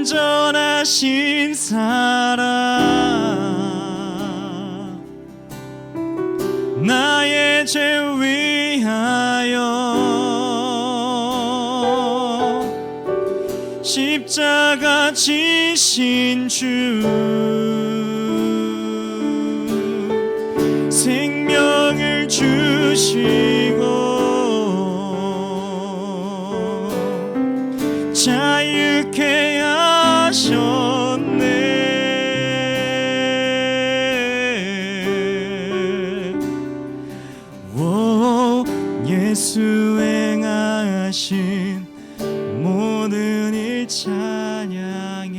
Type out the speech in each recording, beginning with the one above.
완전하신 사랑 나의 죄 위하여 십자가 지신 주 생명 주시고 자유케 하셨네. 예수 행하신 모든 일 찬양해.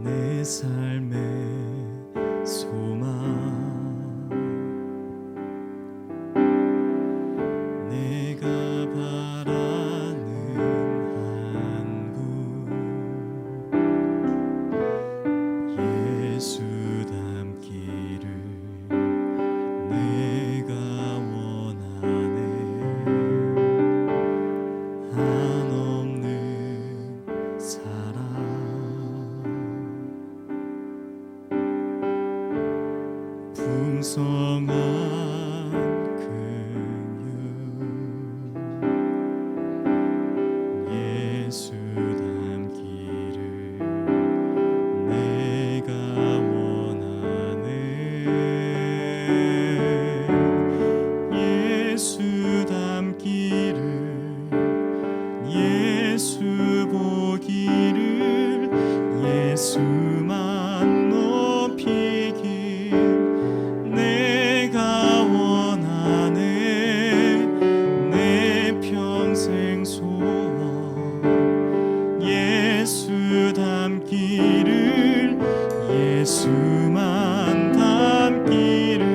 내 삶의 소망 내가 바라는 한 분 예수 닮기를 내가 원하네. 한없는 사랑 풍성한 긍휼 예수 닮기를 내가 원하네. 예수 닮기를 예수 보기를 예수만 높이길 내가 원하네. 내 평생 소원 예수 닮기를 예수만 닮기를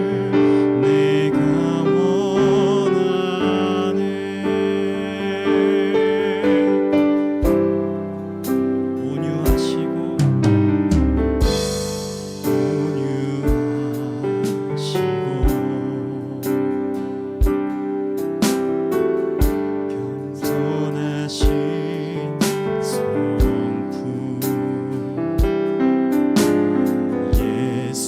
내가 원하네. 온유하시고 겸손하신 성품 예수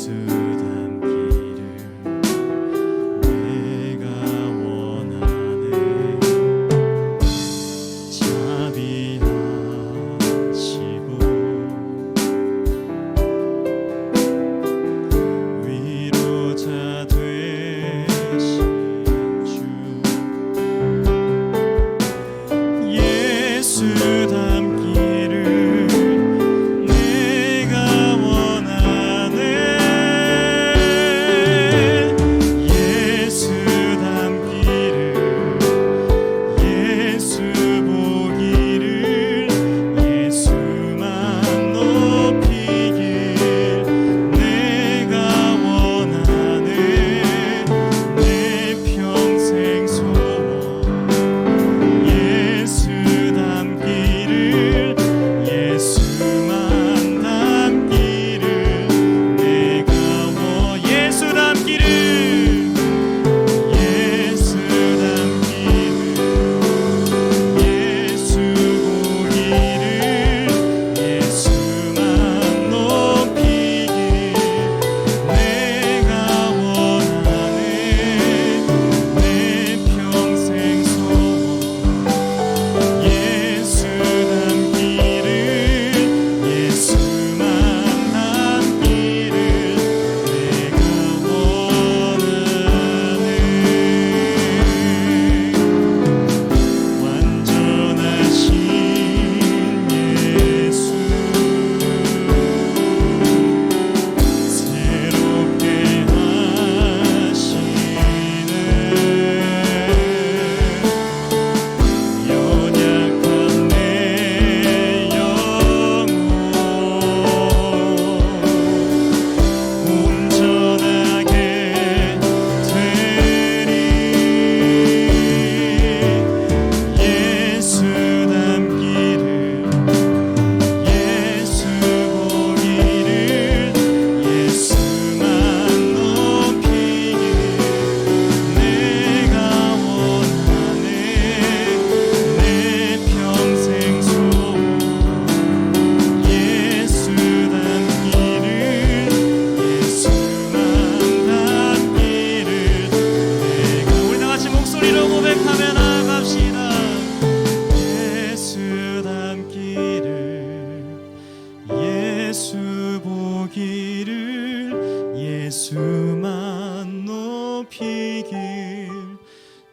예수 보기를 예수만 높이길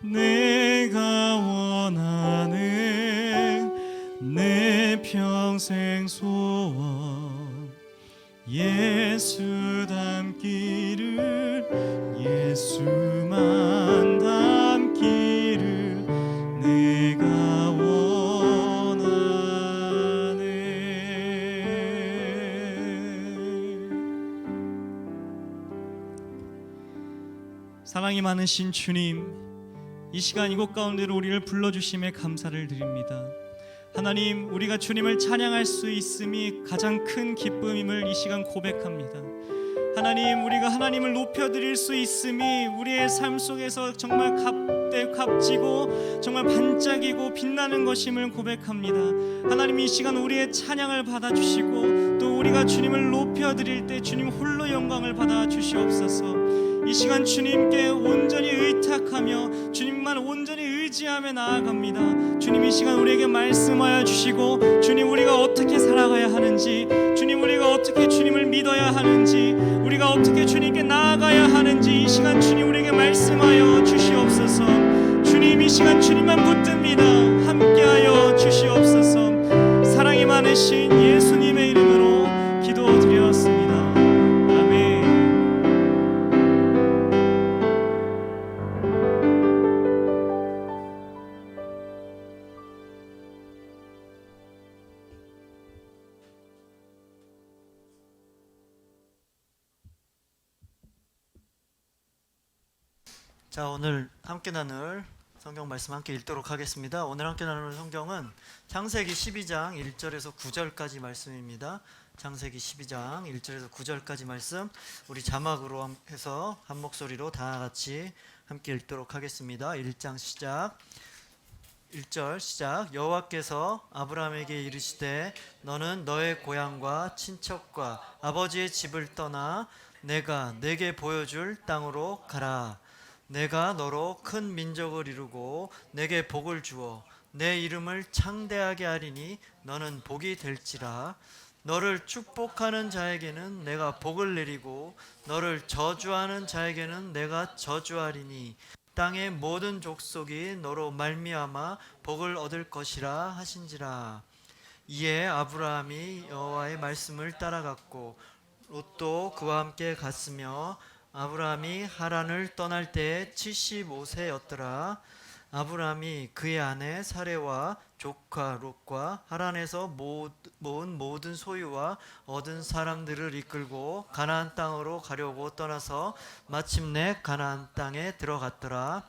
내가 원하는 내 평생 소원 예수 닮기를 예수만 닮기를 내가 원하네. 사랑이 많으신 주님, 이 시간 이곳 가운데로 우리를 불러주심에 감사를 드립니다. 하나님, 우리가 주님을 찬양할 수 있음이 가장 큰 기쁨임을 이 시간 고백합니다. 하나님, 우리가 하나님을 높여드릴 수 있음이 우리의 삶 속에서 정말 값지고 정말 반짝이고 빛나는 것임을 고백합니다. 하나님, 이 시간 우리의 찬양을 받아주시고 또 우리가 주님을 높여드릴 때 주님 홀로 영광을 받아주시옵소서. 이 시간 주님께 온전히 의탁하며 주님만 온전히 의지하며 나아갑니다. 주님, 이 시간 우리에게 말씀하여 주시고 주님, 우리가 어떻게 살아가야 하는지, 주님, 우리가 어떻게 주님을 믿어야 하는지, 우리가 어떻게 주님께 나아가야 하는지 이 시간 주님 우리에게 말씀하여 주시옵소서. 주님, 이 시간 주님만 붙듭니다. 함께하여 주시옵소서. 사랑이 많으신 예수님의 이름으로 기도드렸습니다. 자, 오늘 함께 나눌 성경 말씀 함께 읽도록 하겠습니다. 오늘 함께 나눌 성경은 창세기 12장 1절에서 9절까지 말씀입니다. 창세기 12장 1절에서 9절까지 말씀 우리 자막으로 해서 한 목소리로 다 같이 함께 읽도록 하겠습니다. 1장 시작. 1절 시작. 여호와께서 아브라함에게 이르시되 너는 너의 고향과 친척과 아버지의 집을 떠나 내가 네게 보여줄 땅으로 가라. 내가 너로 큰 민족을 이루고 내게 복을 주어 내 이름을 창대하게 하리니 너는 복이 될지라. 너를 축복하는 자에게는 내가 복을 내리고 너를 저주하는 자에게는 내가 저주하리니 땅의 모든 족속이 너로 말미암아 복을 얻을 것이라 하신지라. 이에 아브라함이 여호와의 말씀을 따라갔고 롯도 그와 함께 갔으며 아브라함이 하란을 떠날 때에 75세였더라. 아브라함이 그의 아내 사레와 조카 롯과 하란에서 모은 모든 소유와 얻은 사람들을 이끌고 가나안 땅으로 가려고 떠나서 마침내 가나안 땅에 들어갔더라.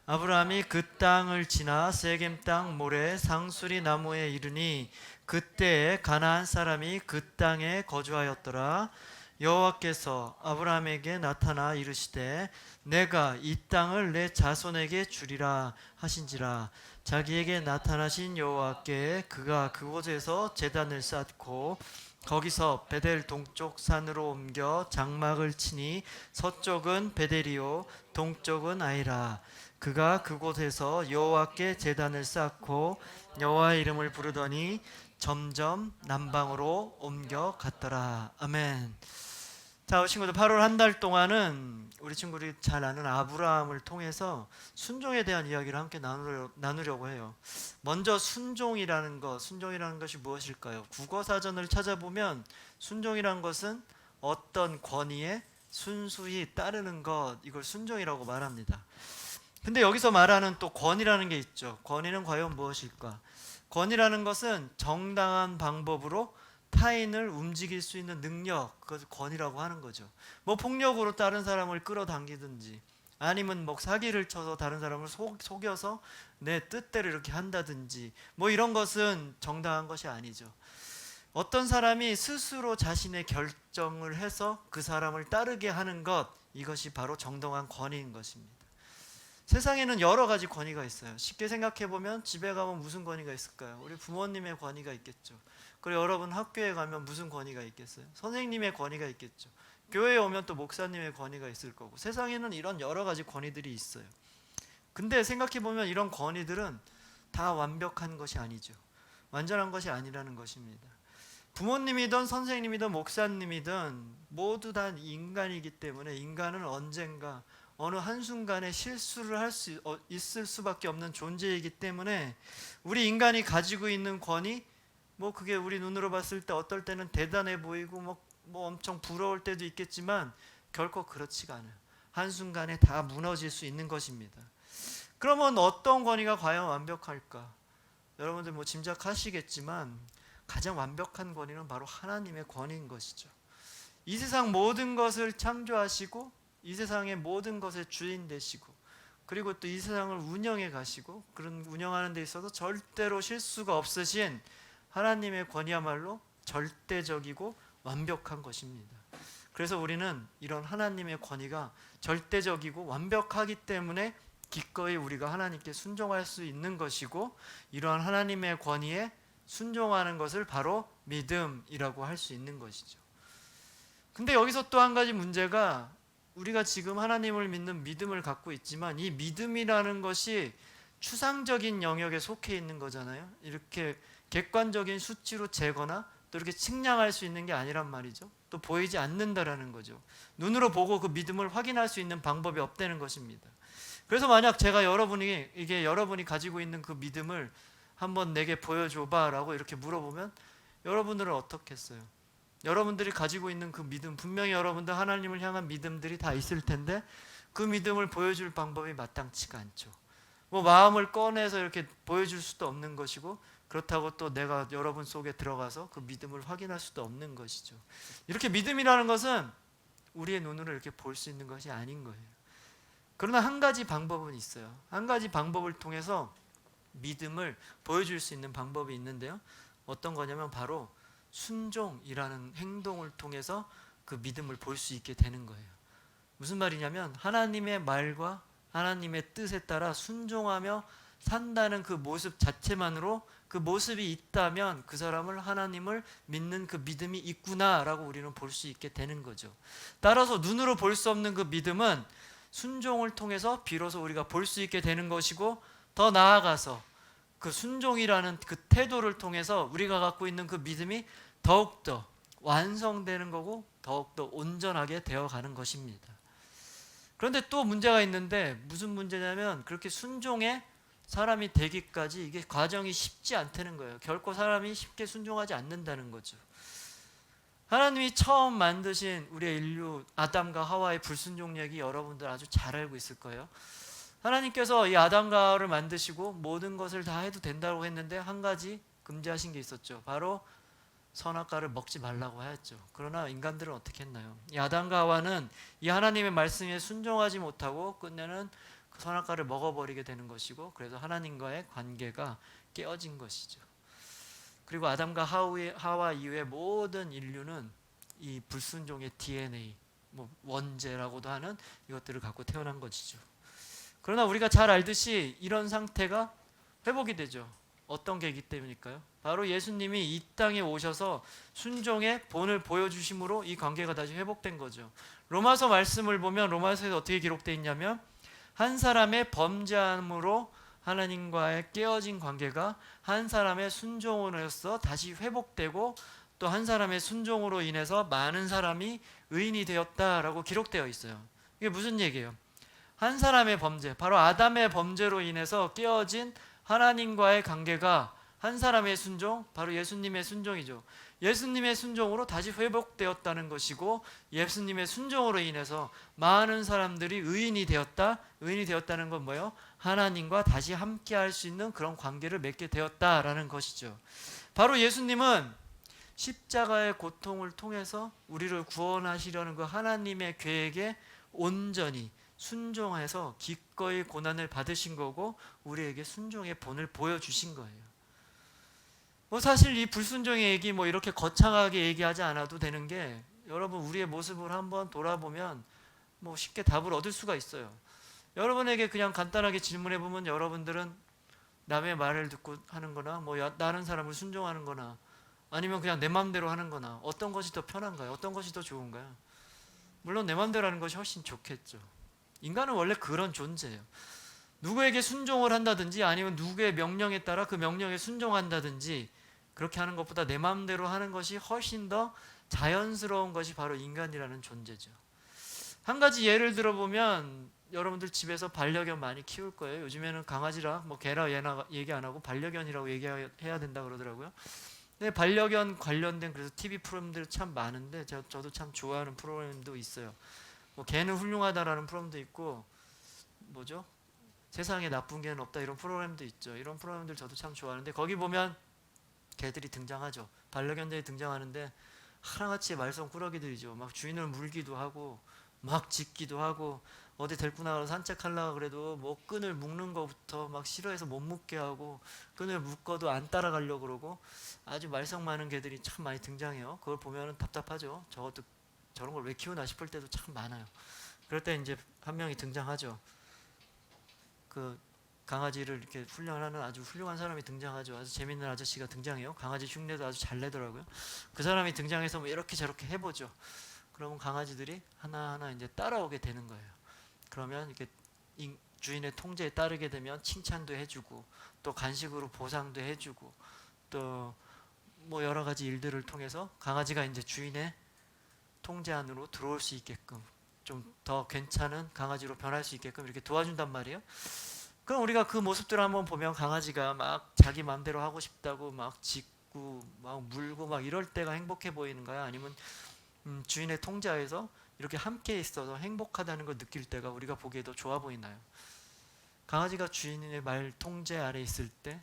아브라함이 그 땅을 지나 세겜 땅 모래 상수리 나무에 이르니 그때에 가나안 사람이 그 땅에 거주하였더라. 여호와께서 아브라함에게 나타나 이르시되 내가 이 땅을 내 자손에게 주리라 하신지라. 자기에게 나타나신 여호와께 그가 그곳에서 제단을 쌓고 거기서 베델 동쪽 산으로 옮겨 장막을 치니 서쪽은 베델이요 동쪽은 아이라. 그가 그곳에서 여호와께 제단을 쌓고 여호와의 이름을 부르더니 점점 남방으로 옮겨 갔더라. 아멘. 자, 우리 친구들 8월 한 달 동안은 우리 친구들이 잘 아는 아브라함을 통해서 순종에 대한 이야기를 함께 나누려고 해요. 먼저 순종이라는 것이 무엇일까요? 국어사전을 찾아보면 순종이라는 것은 어떤 권위에 순수히 따르는 것, 이걸 순종이라고 말합니다. 근데 여기서 말하는 또 권위라는 게 있죠. 권위는 과연 무엇일까? 권위라는 것은 정당한 방법으로 타인을 움직일 수 있는 능력, 그것을 권위라고 하는 거죠. 뭐 폭력으로 다른 사람을 끌어당기든지 아니면 뭐 사기를 쳐서 다른 사람을 속여서 내 뜻대로 이렇게 한다든지 뭐 이런 것은 정당한 것이 아니죠. 어떤 사람이 스스로 자신의 결정을 해서 그 사람을 따르게 하는 것, 이것이 바로 정당한 권위인 것입니다. 세상에는 여러 가지 권위가 있어요. 쉽게 생각해 보면 집에 가면 무슨 권위가 있을까요? 우리 부모님의 권위가 있겠죠. 그리고 여러분 학교에 가면 무슨 권위가 있겠어요? 선생님의 권위가 있겠죠. 교회에 오면 또 목사님의 권위가 있을 거고, 세상에는 이런 여러 가지 권위들이 있어요. 근데 생각해 보면 이런 권위들은 다 완벽한 것이 아니죠. 완전한 것이 아니라는 것입니다. 부모님이든 선생님이든 목사님이든 모두 다 인간이기 때문에 인간은 언젠가 어느 한순간에 실수를 할 수 있을 수밖에 없는 존재이기 때문에 우리 인간이 가지고 있는 권위, 뭐 그게 우리 눈으로 봤을 때 어떨 때는 대단해 보이고 뭐 엄청 부러울 때도 있겠지만 결코 그렇지가 않아요. 한순간에 다 무너질 수 있는 것입니다. 그러면 어떤 권위가 과연 완벽할까? 여러분들 뭐 짐작하시겠지만 가장 완벽한 권위는 바로 하나님의 권위인 것이죠. 이 세상 모든 것을 창조하시고 이 세상의 모든 것의 주인 되시고 그리고 또 이 세상을 운영해 가시고 그런 운영하는 데 있어서 절대로 실수가 없으신 하나님의 권위야말로 절대적이고 완벽한 것입니다. 그래서 우리는 이런 하나님의 권위가 절대적이고 완벽하기 때문에 기꺼이 우리가 하나님께 순종할 수 있는 것이고 이러한 하나님의 권위에 순종하는 것을 바로 믿음이라고 할 수 있는 것이죠. 근데 여기서 또 한 가지 문제가 우리가 지금 하나님을 믿는 믿음을 갖고 있지만 이 믿음이라는 것이 추상적인 영역에 속해 있는 거잖아요. 이렇게 객관적인 수치로 재거나 또 이렇게 측량할 수 있는 게 아니란 말이죠. 또 보이지 않는다라는 거죠. 눈으로 보고 그 믿음을 확인할 수 있는 방법이 없다는 것입니다. 그래서 만약 제가 여러분이 가지고 있는 그 믿음을 한번 내게 보여줘봐 라고 이렇게 물어보면 여러분들은 어떻겠어요? 여러분들이 가지고 있는 그 믿음, 분명히 여러분들 하나님을 향한 믿음들이 다 있을 텐데 그 믿음을 보여줄 방법이 마땅치가 않죠. 뭐 마음을 꺼내서 이렇게 보여줄 수도 없는 것이고 그렇다고 또 내가 여러분 속에 들어가서 그 믿음을 확인할 수도 없는 것이죠. 이렇게 믿음이라는 것은 우리의 눈으로 이렇게 볼 수 있는 것이 아닌 거예요. 그러나 한 가지 방법은 있어요. 한 가지 방법을 통해서 믿음을 보여줄 수 있는 방법이 있는데요. 어떤 거냐면 바로 순종이라는 행동을 통해서 그 믿음을 볼 수 있게 되는 거예요. 무슨 말이냐면 하나님의 말과 하나님의 뜻에 따라 순종하며 산다는 그 모습 자체만으로 그 모습이 있다면 그 사람을 하나님을 믿는 그 믿음이 있구나라고 우리는 볼 수 있게 되는 거죠. 따라서 눈으로 볼 수 없는 그 믿음은 순종을 통해서 비로소 우리가 볼 수 있게 되는 것이고 더 나아가서 그 순종이라는 그 태도를 통해서 우리가 갖고 있는 그 믿음이 더욱더 완성되는 거고 더욱더 온전하게 되어가는 것입니다. 그런데 또 문제가 있는데 무슨 문제냐면 그렇게 순종에 사람이 되기까지 이게 과정이 쉽지 않다는 거예요. 결코 사람이 쉽게 순종하지 않는다는 거죠. 하나님이 처음 만드신 우리의 인류 아담과 하와의 불순종 얘기 여러분들 아주 잘 알고 있을 거예요. 하나님께서 이 아담과 하와를 만드시고 모든 것을 다 해도 된다고 했는데 한 가지 금지하신 게 있었죠. 바로 선악과를 먹지 말라고 하였죠. 그러나 인간들은 어떻게 했나요? 이 아담과 하와는 이 하나님의 말씀에 순종하지 못하고 끝내는 그 선악과를 먹어버리게 되는 것이고 그래서 하나님과의 관계가 깨어진 것이죠. 그리고 아담과 하와 이후의 모든 인류는 이 불순종의 DNA, 뭐 원죄라고도 하는 이것들을 갖고 태어난 것이죠. 그러나 우리가 잘 알듯이 이런 상태가 회복이 되죠. 어떤 계기 때문일까요? 바로 예수님이 이 땅에 오셔서 순종의 본을 보여주심으로 이 관계가 다시 회복된 거죠. 로마서 말씀을 보면 로마서에서 어떻게 기록되어 있냐면 한 사람의 범죄함으로 하나님과의 깨어진 관계가 한 사람의 순종으로서 다시 회복되고 또 한 사람의 순종으로 인해서 많은 사람이 의인이 되었다라고 기록되어 있어요. 이게 무슨 얘기예요? 한 사람의 범죄, 바로 아담의 범죄로 인해서 깨어진 하나님과의 관계가 한 사람의 순종, 바로 예수님의 순종이죠. 예수님의 순종으로 다시 회복되었다는 것이고 예수님의 순종으로 인해서 많은 사람들이 의인이 되었다. 의인이 되었다는 건 뭐예요? 하나님과 다시 함께 할 수 있는 그런 관계를 맺게 되었다라는 것이죠. 바로 예수님은 십자가의 고통을 통해서 우리를 구원하시려는 그 하나님의 계획에 온전히 순종해서 기꺼이 고난을 받으신 거고 우리에게 순종의 본을 보여주신 거예요. 사실 이 불순종의 얘기 이렇게 거창하게 얘기하지 않아도 되는 게 여러분 우리의 모습을 한번 돌아보면 쉽게 답을 얻을 수가 있어요. 여러분에게 그냥 간단하게 질문해 보면 여러분들은 남의 말을 듣고 하는 거나 다른 사람을 순종하는 거나 아니면 그냥 내 마음대로 하는 거나 어떤 것이 더 편한가요? 어떤 것이 더 좋은가요? 물론 내 마음대로 하는 것이 훨씬 좋겠죠. 인간은 원래 그런 존재예요. 누구에게 순종을 한다든지 아니면 누구의 명령에 따라 그 명령에 순종한다든지 그렇게 하는 것보다 내 마음대로 하는 것이 훨씬 더 자연스러운 것이 바로 인간이라는 존재죠. 한 가지 예를 들어보면 여러분들 집에서 반려견 많이 키울 거예요. 요즘에는 강아지라 뭐 개라 얘나 얘기 안 하고 반려견이라고 얘기해야 된다 그러더라고요. 근데 반려견 관련된 그래서 TV 프로그램들 참 많은데 저도 참 좋아하는 프로그램도 있어요. 뭐 개는 훌륭하다라는 프로그램도 있고 뭐죠? 세상에 나쁜 개는 없다 이런 프로그램도 있죠. 이런 프로그램들 저도 참 좋아하는데 거기 보면 개들이 등장하죠. 반려견들이 등장하는데 하나같이 말썽꾸러기들이죠. 막 주인을 물기도 하고 막 짖기도 하고 어디 데리고 나가서 산책하려고 그래도 뭐 끈을 묶는 것부터 막 싫어해서 못 묶게 하고 끈을 묶어도 안 따라가려고 그러고 아주 말썽 많은 개들이 참 많이 등장해요. 그걸 보면 답답하죠. 저것도 저런 걸 왜 키우나 싶을 때도 참 많아요. 그럴 때 이제 한 명이 등장하죠. 그 강아지를 이렇게 훈련하는 아주 훌륭한 사람이 등장하죠. 아주 재밌는 아저씨가 등장해요. 강아지 흉내도 아주 잘 내더라고요. 그 사람이 등장해서 뭐 이렇게 저렇게 해보죠. 그러면 강아지들이 하나하나 이제 따라오게 되는 거예요. 그러면 이렇게 주인의 통제에 따르게 되면 칭찬도 해주고 또 간식으로 보상도 해주고 또 뭐 여러 가지 일들을 통해서 강아지가 이제 주인의 통제 안으로 들어올 수 있게끔 좀 더 괜찮은 강아지로 변할 수 있게끔 이렇게 도와준단 말이에요. 그럼 우리가 그 모습들을 한번 보면 강아지가 막 자기 마음대로 하고 싶다고 막 짖고 막 물고 막 이럴 때가 행복해 보이는가요? 아니면 주인의 통제하에서 이렇게 함께 있어서 행복하다는 걸 느낄 때가 우리가 보기에도 좋아 보이나요? 강아지가 주인의 말 통제 아래 있을 때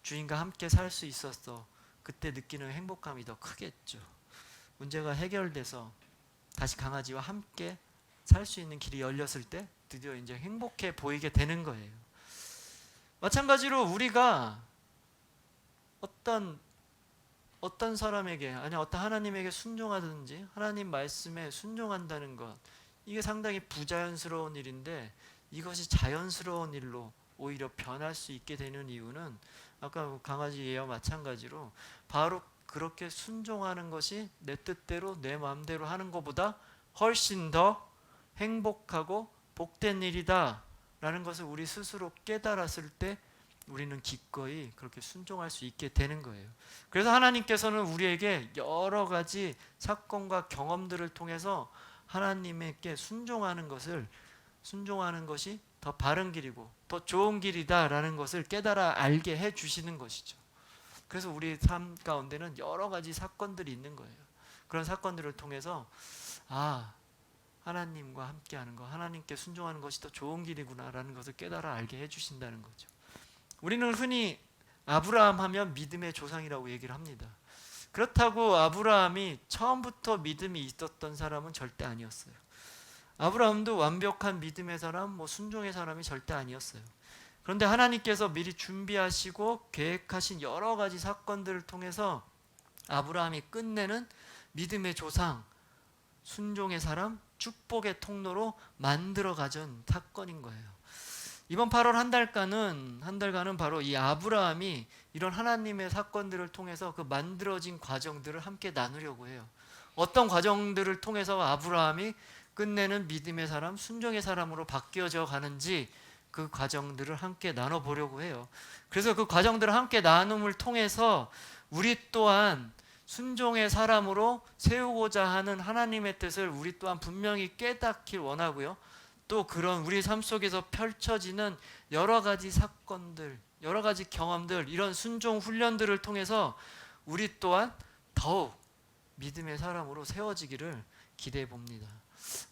주인과 함께 살 수 있었어. 그때 느끼는 행복감이 더 크겠죠. 문제가 해결돼서 다시 강아지와 함께 살 수 있는 길이 열렸을 때 드디어 이제 행복해 보이게 되는 거예요. 마찬가지로 우리가 어떤 사람에게 아니 어떤 하나님에게 순종하든지 하나님 말씀에 순종한다는 것 이게 상당히 부자연스러운 일인데 이것이 자연스러운 일로 오히려 변할 수 있게 되는 이유는 아까 강아지 예와 마찬가지로 바로 그렇게 순종하는 것이 내 뜻대로 내 마음대로 하는 것보다 훨씬 더 행복하고 복된 일이다 라는 것을 우리 스스로 깨달았을 때 우리는 기꺼이 그렇게 순종할 수 있게 되는 거예요. 그래서 하나님께서는 우리에게 여러 가지 사건과 경험들을 통해서 하나님께 순종하는 것이 더 바른 길이고 더 좋은 길이다라는 것을 깨달아 알게 해 주시는 것이죠. 그래서 우리 삶 가운데는 여러 가지 사건들이 있는 거예요. 그런 사건들을 통해서 하나님과 함께하는 것, 하나님께 순종하는 것이 더 좋은 길이구나라는 것을 깨달아 알게 해 주신다는 거죠. 우리는 흔히 아브라함 하면 믿음의 조상이라고 얘기를 합니다. 그렇다고 아브라함이 처음부터 믿음이 있었던 사람은 절대 아니었어요. 아브라함도 완벽한 믿음의 사람, 순종의 사람이 절대 아니었어요. 그런데 하나님께서 미리 준비하시고 계획하신 여러 가지 사건들을 통해서 아브라함이 끝내는 믿음의 조상, 순종의 사람, 축복의 통로로 만들어 가진 사건인 거예요. 이번 8월 한 달간은 바로 이 아브라함이 이런 하나님의 사건들을 통해서 그 만들어진 과정들을 함께 나누려고 해요. 어떤 과정들을 통해서 아브라함이 끝내는 믿음의 사람, 순종의 사람으로 바뀌어져 가는지 그 과정들을 함께 나눠보려고 해요. 그래서 그 과정들을 함께 나눔을 통해서 우리 또한 순종의 사람으로 세우고자 하는 하나님의 뜻을 우리 또한 분명히 깨닫길 원하고요. 또 그런 우리 삶 속에서 펼쳐지는 여러 가지 사건들, 여러 가지 경험들, 이런 순종 훈련들을 통해서 우리 또한 더욱 믿음의 사람으로 세워지기를 기대해 봅니다.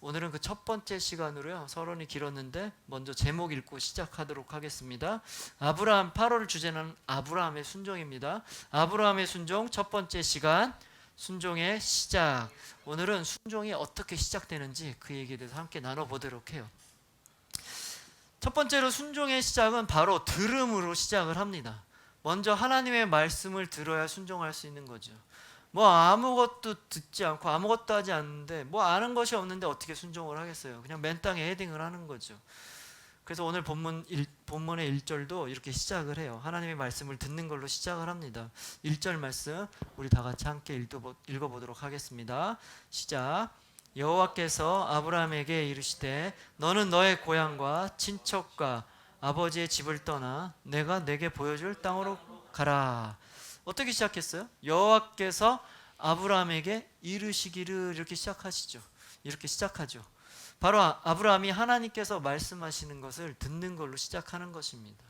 오늘은 그 첫 번째 시간으로요. 서론이 길었는데 먼저 제목 읽고 시작하도록 하겠습니다. 8월 주제는 아브라함의 순종입니다. 아브라함의 순종 첫 번째 시간, 순종의 시작. 오늘은 순종이 어떻게 시작되는지 그 얘기에 대해서 함께 나눠보도록 해요. 첫 번째로 순종의 시작은 바로 들음으로 시작을 합니다. 먼저 하나님의 말씀을 들어야 순종할 수 있는 거죠. 아무것도 듣지 않고 아무것도 하지 않는데 아는 것이 없는데 어떻게 순종을 하겠어요. 그냥 맨 땅에 헤딩을 하는 거죠. 그래서 오늘 본문의 1절도 이렇게 시작을 해요. 하나님의 말씀을 듣는 걸로 시작을 합니다. 1절 말씀 우리 다 같이 함께 읽어보도록 하겠습니다. 시작. 여호와께서 아브라함에게 이르시되 너는 너의 고향과 친척과 아버지의 집을 떠나 내가 내게 보여줄 땅으로 가라. 어떻게 시작했어요? 여호와께서 아브라함에게 이르시기를 이렇게 시작하시죠. 이렇게 시작하죠. 바로 아브라함이 하나님께서 말씀하시는 것을 듣는 걸로 시작하는 것입니다.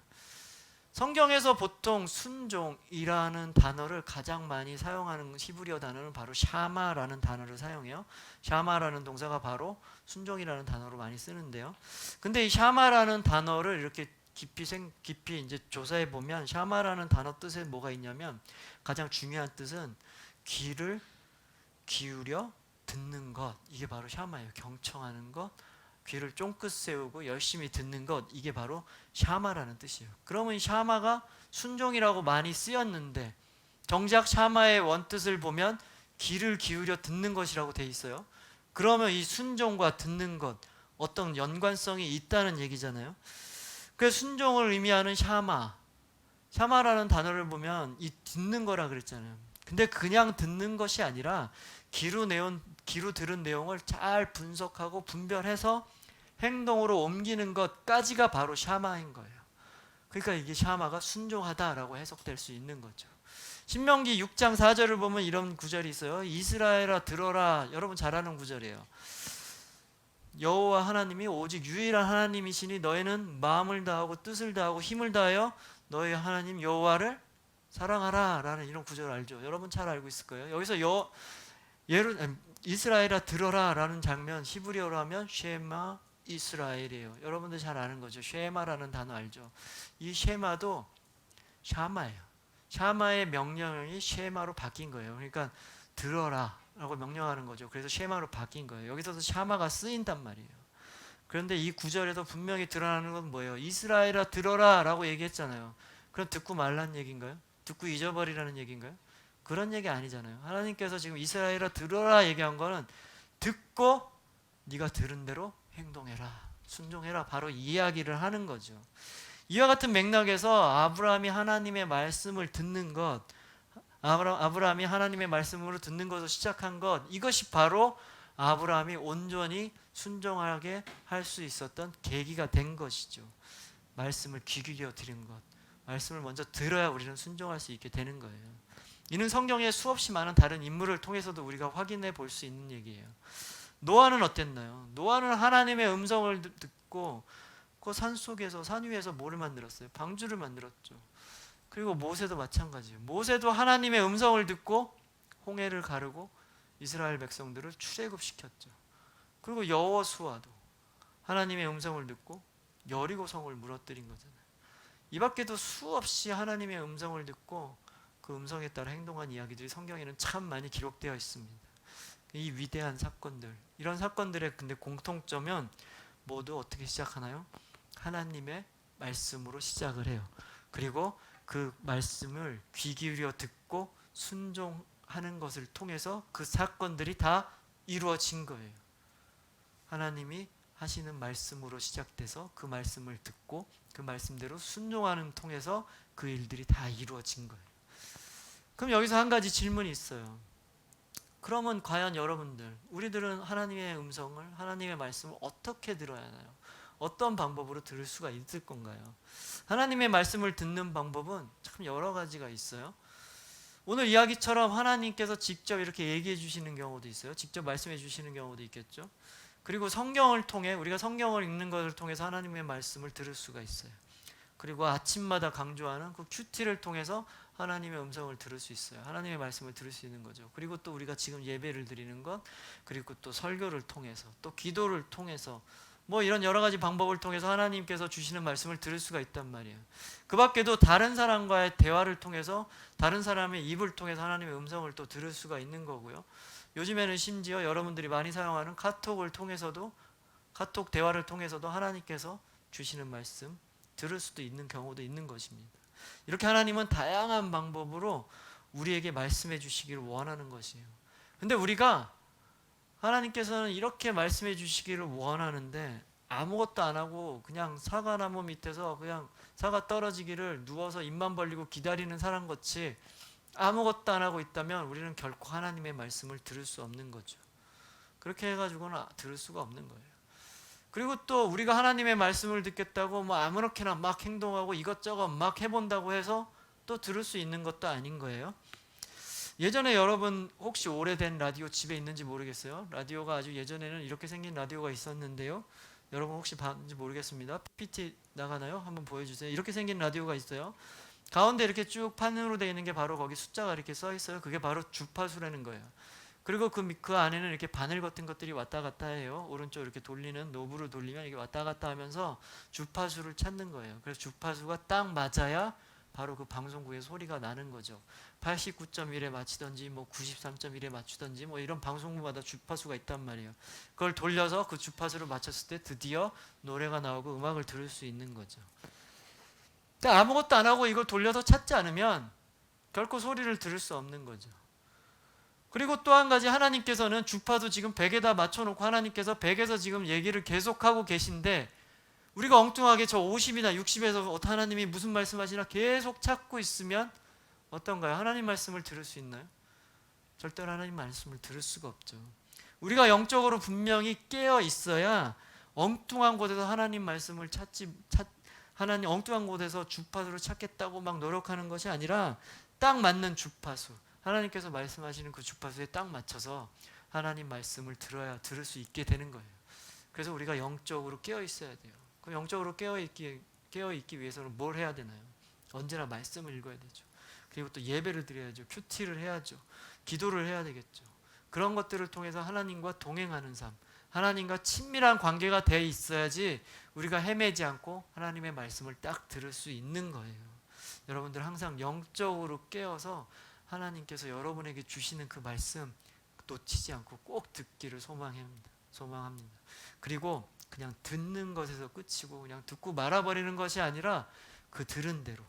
성경에서 보통 순종이라는 단어를 가장 많이 사용하는 히브리어 단어는 바로 샤마라는 단어를 사용해요. 샤마라는 동사가 바로 순종이라는 단어로 많이 쓰는데요. 근데 이 샤마라는 단어를 이렇게 깊이 이제 조사해 보면 샤마라는 단어 뜻에 뭐가 있냐면 가장 중요한 뜻은 귀를 기울여 듣는 것, 이게 바로 샤마예요. 경청하는 것, 귀를 쫑긋 세우고 열심히 듣는 것, 이게 바로 샤마라는 뜻이에요. 그러면 샤마가 순종이라고 많이 쓰였는데 정작 샤마의 원뜻을 보면 귀를 기울여 듣는 것이라고 돼 있어요. 그러면 이 순종과 듣는 것 어떤 연관성이 있다는 얘기잖아요. 그래서 순종을 의미하는 샤마라는 단어를 보면 이 듣는 거라 그랬잖아요. 근데 그냥 듣는 것이 아니라 귀로 들은 내용을 잘 분석하고 분별해서 행동으로 옮기는 것까지가 바로 샤마인 거예요. 그러니까 이게 샤마가 순종하다라고 해석될 수 있는 거죠. 신명기 6장 4절을 보면 이런 구절이 있어요. 이스라엘아 들어라. 여러분 잘 아는 구절이에요. 여호와 하나님이 오직 유일한 하나님이시니 너희는 마음을 다하고 뜻을 다하고 힘을 다하여 너희 하나님 여호와를 사랑하라 라는 이런 구절 알죠? 여러분 잘 알고 있을 거예요. 여기서 이스라엘아 들어라 라는 장면 히브리어로 하면 쉐마 이스라엘이에요. 여러분들 잘 아는 거죠. 쉐마라는 단어 알죠? 이 쉐마도 샤마예요. 샤마의 명령이 쉐마로 바뀐 거예요. 그러니까 들어라 라고 명령하는 거죠. 그래서 쉐마로 바뀐 거예요. 여기서도 샤마가 쓰인단 말이에요. 그런데 이 구절에도 분명히 드러나는 건 뭐예요? 이스라엘아 들어라 라고 얘기했잖아요. 그럼 듣고 말란 얘기인가요? 듣고 잊어버리라는 얘기인가요? 그런 얘기 아니잖아요. 하나님께서 지금 이스라엘아 들어라 얘기한 거는 듣고 네가 들은 대로 행동해라, 순종해라, 바로 이 이야기를 하는 거죠. 이와 같은 맥락에서 아브라함이 하나님의 말씀을 듣는 것, 아브라함이 하나님의 말씀으로 듣는 것으로 시작한 것, 이것이 바로 아브라함이 온전히 순종하게 할 수 있었던 계기가 된 것이죠. 말씀을 귀 기울여 들은 것, 말씀을 먼저 들어야 우리는 순종할 수 있게 되는 거예요. 이는 성경의 수없이 많은 다른 인물을 통해서도 우리가 확인해 볼 수 있는 얘기예요. 노아는 어땠나요? 노아는 하나님의 음성을 듣고 그 산속에서, 산 위에서 뭐를 만들었어요? 방주를 만들었죠. 그리고 모세도 마찬가지예요. 모세도 하나님의 음성을 듣고 홍해를 가르고 이스라엘 백성들을 출애굽시켰죠. 그리고 여호수아도 하나님의 음성을 듣고 여리고 성을 무너뜨린 거잖아요. 이 밖에도 수없이 하나님의 음성을 듣고 그 음성에 따라 행동한 이야기들이 성경에는 참 많이 기록되어 있습니다. 이 위대한 사건들, 이런 사건들의 근데 공통점은 모두 어떻게 시작하나요? 하나님의 말씀으로 시작을 해요. 그리고 그 말씀을 귀 기울여 듣고 순종하는 것을 통해서 그 사건들이 다 이루어진 거예요. 하나님이 하시는 말씀으로 시작돼서 그 말씀을 듣고 그 말씀대로 순종하는 통해서 그 일들이 다 이루어진 거예요. 그럼 여기서 한 가지 질문이 있어요. 그러면 과연 여러분들, 우리들은 하나님의 음성을, 하나님의 말씀을 어떻게 들어야 하나요? 어떤 방법으로 들을 수가 있을 건가요? 하나님의 말씀을 듣는 방법은 참 여러 가지가 있어요. 오늘 이야기처럼 하나님께서 직접 이렇게 얘기해 주시는 경우도 있어요. 직접 말씀해 주시는 경우도 있겠죠. 그리고 성경을 통해, 우리가 성경을 읽는 것을 통해서 하나님의 말씀을 들을 수가 있어요. 그리고 아침마다 강조하는 그 큐티를 통해서 하나님의 음성을 들을 수 있어요. 하나님의 말씀을 들을 수 있는 거죠. 그리고 또 우리가 지금 예배를 드리는 것, 그리고 또 설교를 통해서, 또 기도를 통해서, 뭐 이런 여러 가지 방법을 통해서 하나님께서 주시는 말씀을 들을 수가 있단 말이에요. 그 밖에도 다른 사람과의 대화를 통해서, 다른 사람의 입을 통해서 하나님의 음성을 또 들을 수가 있는 거고요. 요즘에는 심지어 여러분들이 많이 사용하는 카톡을 통해서도, 카톡 대화를 통해서도 하나님께서 주시는 말씀 들을 수도 있는 경우도 있는 것입니다. 이렇게 하나님은 다양한 방법으로 우리에게 말씀해 주시기를 원하는 것이에요. 근데 우리가 하나님께서는 이렇게 말씀해 주시기를 원하는데 아무것도 안 하고 그냥 사과나무 밑에서 그냥 사과 떨어지기를 누워서 입만 벌리고 기다리는 사람 같이 아무것도 안 하고 있다면 우리는 결코 하나님의 말씀을 들을 수 없는 거죠. 그렇게 해가지고는 들을 수가 없는 거예요. 그리고 또 우리가 하나님의 말씀을 듣겠다고 뭐 아무렇게나 막 행동하고 이것저것 막 해본다고 해서 또 들을 수 있는 것도 아닌 거예요. 예전에 여러분 혹시 오래된 라디오 집에 있는지 모르겠어요. 라디오가 아주 예전에는 이렇게 생긴 라디오가 있었는데요. 여러분 혹시 봤는지 모르겠습니다. PPT 나가나요? 한번 보여주세요. 이렇게 생긴 라디오가 있어요. 가운데 이렇게 쭉 판으로 되어 있는 게 바로 거기 숫자가 이렇게 써 있어요. 그게 바로 주파수라는 거예요. 그리고 그 안에는 이렇게 바늘 같은 것들이 왔다 갔다 해요. 오른쪽 이렇게 돌리는 노브를 돌리면 이게 왔다 갔다 하면서 주파수를 찾는 거예요. 그래서 주파수가 딱 맞아야 바로 그 방송국의 소리가 나는 거죠. 89.1에 맞추던지 뭐 93.1에 맞추던지 뭐 이런 방송국마다 주파수가 있단 말이에요. 그걸 돌려서 그 주파수를 맞췄을 때 드디어 노래가 나오고 음악을 들을 수 있는 거죠. 근데 아무것도 안 하고 이걸 돌려서 찾지 않으면 결코 소리를 들을 수 없는 거죠. 그리고 또 한 가지, 하나님께서는 주파수 지금 100에다 맞춰놓고 하나님께서 100에서 지금 얘기를 계속하고 계신데 우리가 엉뚱하게 저 50이나 60에서 하나님이 무슨 말씀하시나 계속 찾고 있으면 어떤가요? 하나님 말씀을 들을 수 있나요? 절대로 하나님 말씀을 들을 수가 없죠. 우리가 영적으로 분명히 깨어 있어야 엉뚱한 곳에서 하나님 말씀을 하나님 엉뚱한 곳에서 주파수를 찾겠다고 막 노력하는 것이 아니라 딱 맞는 주파수, 하나님께서 말씀하시는 그 주파수에 딱 맞춰서 하나님 말씀을 들을 수 있게 되는 거예요. 그래서 우리가 영적으로 깨어 있어야 돼요. 그 영적으로 깨어 있기 위해서는 뭘 해야 되나요? 언제나 말씀을 읽어야 되죠. 그리고 또 예배를 드려야죠. 큐티를 해야죠. 기도를 해야 되겠죠. 그런 것들을 통해서 하나님과 동행하는 삶, 하나님과 친밀한 관계가 돼 있어야지 우리가 헤매지 않고 하나님의 말씀을 딱 들을 수 있는 거예요. 여러분들 항상 영적으로 깨어서 하나님께서 여러분에게 주시는 그 말씀 놓치지 않고 꼭 듣기를 소망합니다. 그리고 그냥 듣는 것에서 끝이고 그냥 듣고 말아버리는 것이 아니라 그 들은 대로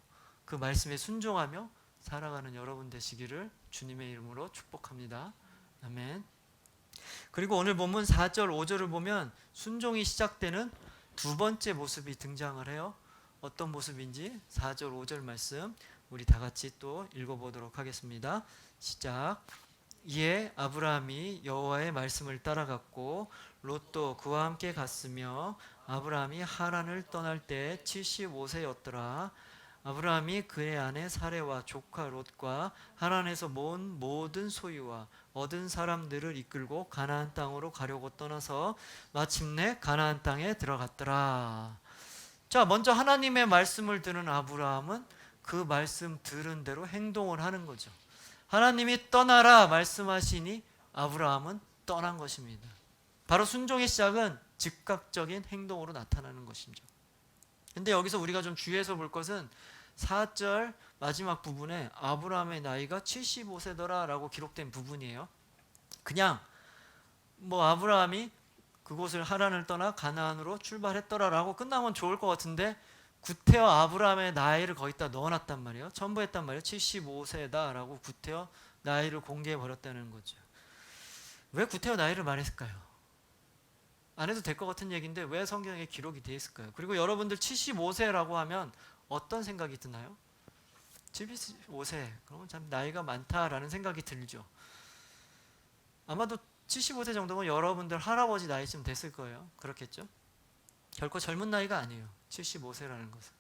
그 말씀에 순종하며 살아가는 여러분 되시기를 주님의 이름으로 축복합니다. 아멘. 그리고 오늘 본문 4절 5절을 보면 순종이 시작되는 두 번째 모습이 등장을 해요. 어떤 모습인지 4절 5절 말씀 우리 다 같이 또 읽어보도록 하겠습니다. 시작. 이에 아브라함이 여호와의 말씀을 따라갔고 롯도 그와 함께 갔으며 아브라함이 하란을 떠날 때 75세였더라. 아브라함이 그의 아내 사레와 조카 롯과 하란에서 모은 모든 소유와 얻은 사람들을 이끌고 가나안 땅으로 가려고 떠나서 마침내 가나안 땅에 들어갔더라. 자, 먼저 하나님의 말씀을 듣는 아브라함은 그 말씀 들은 대로 행동을 하는 거죠. 하나님이 떠나라 말씀하시니 아브라함은 떠난 것입니다. 바로 순종의 시작은 즉각적인 행동으로 나타나는 것이죠. 근데 여기서 우리가 좀 주의해서 볼 것은 4절 마지막 부분에 아브라함의 나이가 75세더라 라고 기록된 부분이에요. 그냥 뭐 아브라함이 그곳을 하란을 떠나 가나안으로 출발했더라 라고 끝나면 좋을 것 같은데 구태여 아브라함의 나이를 거기다 넣어놨단 말이에요. 첨부했단 말이에요. 75세다 라고 구태여 나이를 공개해버렸다는 거죠. 왜 구태여 나이를 말했을까요? 안 해도 될 것 같은 얘기인데 왜 성경에 기록이 되어 있을까요? 그리고 여러분들 75세라고 하면 어떤 생각이 드나요? 75세 그러면 참 나이가 많다라는 생각이 들죠. 아마도 75세 정도면 여러분들 할아버지 나이쯤 됐을 거예요. 그렇겠죠? 결코 젊은 나이가 아니에요. 75세라는 것은.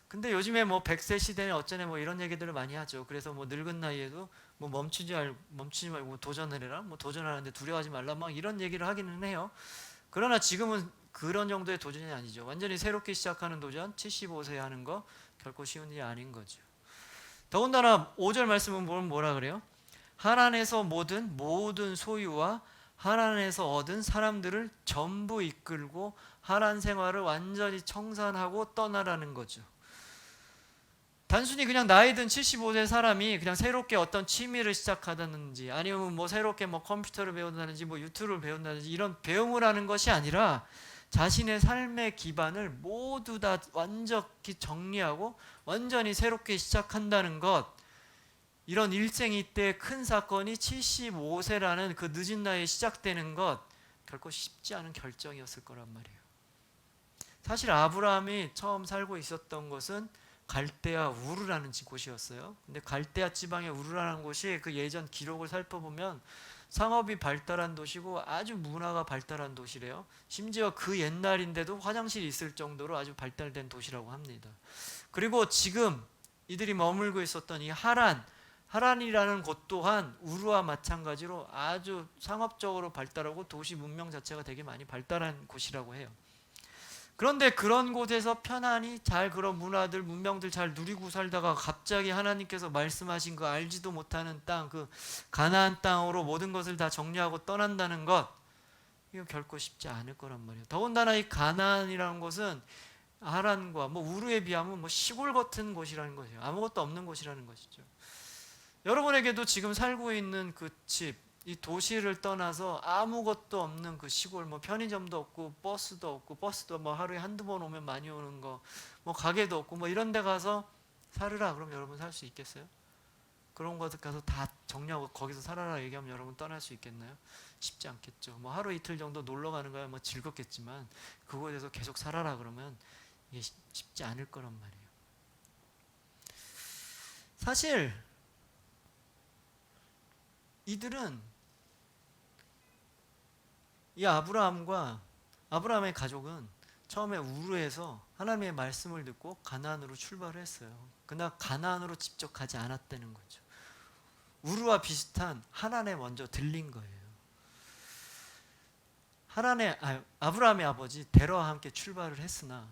근데 요즘에 뭐 100세 시대에 어쩌네 뭐 이런 얘기들을 많이 하죠. 그래서 뭐 늙은 나이에도 뭐 멈추지 말고 도전을 해라. 뭐 도전하는데 두려워하지 말라. 막 이런 얘기를 하기는 해요. 그러나 지금은 그런 정도의 도전이 아니죠. 완전히 새롭게 시작하는 도전, 75세 하는 거 결코 쉬운 일이 아닌 거죠. 더군다나 5절 말씀은 뭐라 그래요? 하란에서 모든 소유와 하란에서 얻은 사람들을 전부 이끌고 하란 생활을 완전히 청산하고 떠나라는 거죠. 단순히 그냥 나이 든 75세 사람이 그냥 새롭게 어떤 취미를 시작하다든지 아니면 뭐 새롭게 뭐 컴퓨터를 배운다든지 뭐 유튜브를 배운다든지 이런 배움을 하는 것이 아니라 자신의 삶의 기반을 모두 다 완전히 정리하고 완전히 새롭게 시작한다는 것, 이런 일생이 때 큰 사건이 75세라는 그 늦은 나이에 시작되는 것 결코 쉽지 않은 결정이었을 거란 말이에요. 사실 아브라함이 처음 살고 있었던 곳은 갈대아 우르라는 곳이었어요. 근데 갈대아 지방의 우르라는 곳이 그 예전 기록을 살펴보면 상업이 발달한 도시고 아주 문화가 발달한 도시래요. 심지어 그 옛날인데도 화장실이 있을 정도로 아주 발달된 도시라고 합니다. 그리고 지금 이들이 머물고 있었던 이 하란이라는 곳 또한 우르와 마찬가지로 아주 상업적으로 발달하고 도시 문명 자체가 되게 많이 발달한 곳이라고 해요. 그런데 그런 곳에서 편안히 잘 그런 문화들, 문명들 잘 누리고 살다가 갑자기 하나님께서 말씀하신 그 알지도 못하는 땅, 그 가나안 땅으로 모든 것을 다 정리하고 떠난다는 것, 이거 결코 쉽지 않을 거란 말이에요. 더군다나 이 가나안이라는 곳은 하란과 우르에 비하면 시골 같은 곳이라는 것이에요. 아무것도 없는 곳이라는 것이죠. 여러분에게도 지금 살고 있는 그 집, 이 도시를 떠나서 아무것도 없는 그 시골, 편의점도 없고 버스도 하루에 한두 번 오면 많이 오는 거, 가게도 없고 이런 데 가서 살으라 그럼 여러분 살 수 있겠어요? 그런 곳 가서 다 정리하고 거기서 살아라 얘기하면 여러분 떠날 수 있겠나요? 쉽지 않겠죠. 하루 이틀 정도 놀러 가는 거야 즐겁겠지만 그곳에서 계속 살아라 그러면 이게 쉽지 않을 거란 말이에요. 사실 이들은 이 아브라함의 가족은 처음에 우르에서 하나님의 말씀을 듣고 가나안으로 출발을 했어요. 그러나 가나안으로 직접 가지 않았다는 거죠. 우르와 비슷한 하란에 먼저 들린 거예요. 아브라함의 아버지 데라와 함께 출발을 했으나